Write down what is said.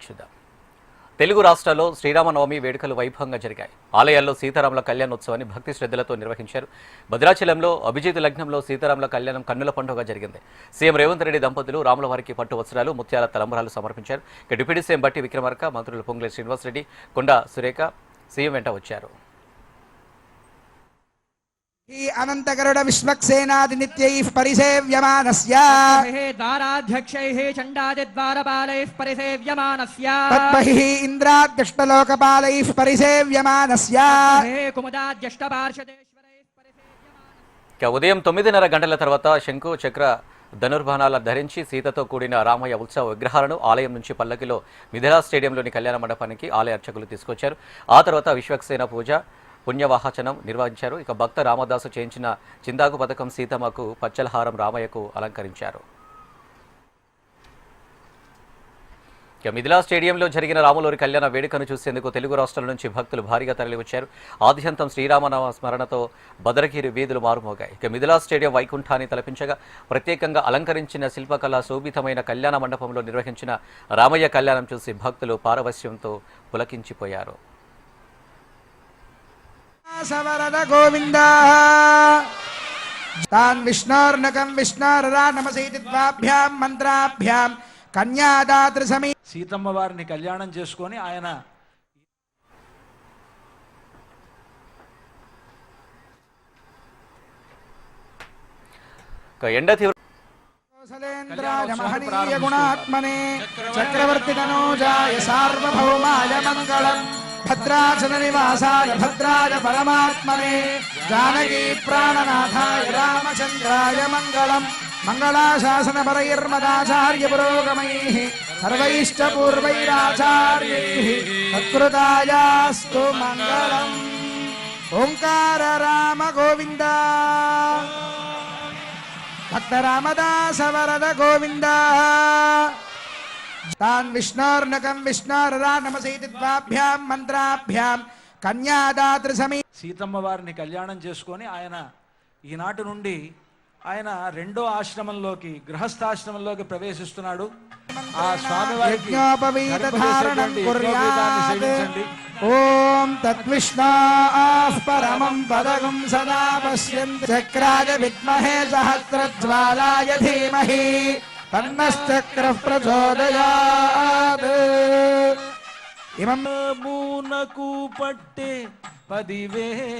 చూద్దాం. తెలుగు రాష్ట్రాల్లో శ్రీరామనవమి వేడుకలు వైభవంగా జరిగాయి. ఆలయాల్లో సీతారాముల కళ్యాణోత్సవాన్ని భక్తి శ్రద్ధలతో నిర్వహించారు. భద్రాచలంలో అభిజిత్ లగ్నంలో సీతారాముల కళ్యాణం కన్నుల పండుగ జరిగింది. సీఎం రేవంత్ రెడ్డి దంపతులు రాములవారికి పట్టు వస్త్రాలు, ముత్యాల తలంబరాలు సమర్పించారు. డిప్యూటీ సీఎం బట్టి విక్రమార్క, మంత్రులు పొంగులేటి శ్రీనివాసరెడ్డి, కొండా సురేఖ సీఎం వెంట వచ్చారు. అనంతగరుడ విశ్వక్సేనాది నిత్యైః పరిసేవ్యమానస్య ద్వారాధ్యక్షైః చండాదిద్వారపాలైః పరిసేవ్యమానస్య తద్బహిః ఇంద్రాద్యష్టలోకపాలైః పరిసేవ్యమానస్య కుముదాద్యష్టపార్షదేశ్వరైః పరిసేవ్యమానస్య. ఉదయం 9:30 గంటల తర్వాత శంకు చక్ర ధనుర్బాణాలు ధరించి సీతతో కూడిన రామయ్య ఉత్సవ విగ్రహాలను ఆలయం నుంచి పల్లకిలో మిథిలా స్టేడియంలోని కళ్యాణ మండపానికి ఆలయ అర్చకులు తీసుకొచ్చారు. ఆ తర్వాత విశ్వక్సేన పూజ, పుణ్యవాహచనం నిర్వహించారు. ఇక భక్త రామదాసు చేయించిన చిందాకు పథకం సీతమ్మకు, పచ్చలహారం రామయ్యకు అలంకరించారు. ఇక మిథిలా స్టేడియంలో జరిగిన రాములవారి కళ్యాణ వేడుకను చూసేందుకు తెలుగు రాష్ట్రాల నుంచి భక్తులు భారీగా తరలివచ్చారు. ఆదిశంతం శ్రీరామనామ స్మరణతో భద్రగిరి వీధులు మారుమోగాయి. ఇక మిథిలా స్టేడియం వైకుంఠాన్ని తలపించగా ప్రత్యేకంగా అలంకరించిన శిల్పకళ శోభితమైన కళ్యాణ మండపంలో నిర్వహించిన రామయ్య కళ్యాణం చూసి భక్తులు పారవశ్యంతో పులకించిపోయారు. సవరద గోవింద తాన్ విష్ణోర్నకం విష్ణోరరా నమసేతి ద్వాభ్యాం మంత్రాభ్యాం కన్యాదాతృ సమీ. సీతమ్మ వారిని కళ్యాణం చేసుకొని ఆయన ఎండ తీవ్ర మహనీయ గుణాత్మనే చక్రవర్తి తనూజాయ సార్వభౌమాయ మంగళం భద్రాచల నివాసాయ భద్రాయ పరమాత్మనే జానకీ ప్రాణనాథాయ రామచంద్రాయ మంగళం మంగళాశాసన పరైర్మదాచార్య పురోగమైః సర్వైశ్చ పూర్వైరాచార్యైః తత్కృతాయాస్తు మంగళం. ఓంకార రామ గోవింద భక్త రామదాస వరద గోవింద తాన్ విష్ణోర్నకం విష్ణోరరా నమసేతి ద్వాభ్యాం మంత్రాభ్యాం కన్యాదాతృ సమీ. సీతమ్మ వారిని కళ్యాణం చేసుకొని ఆయన ఈనాటి నుండి ఆయన రెండో ఆశ్రమంలోకి, గృహస్థాశ్రమంలోకి ప్రవేశిస్తున్నాడు. ఆ స్వామివారికి సేవించండి. ఓం తద్విష్ణాః పరమం పదకం సదా పశ్యంతి చక్రాయ విద్మహే సహస్రజ్వాలాయ ధీమహి తన్నశ్చక్రః ప్రచోదయాత్. ఇమం మూనకు పట్టే 10,000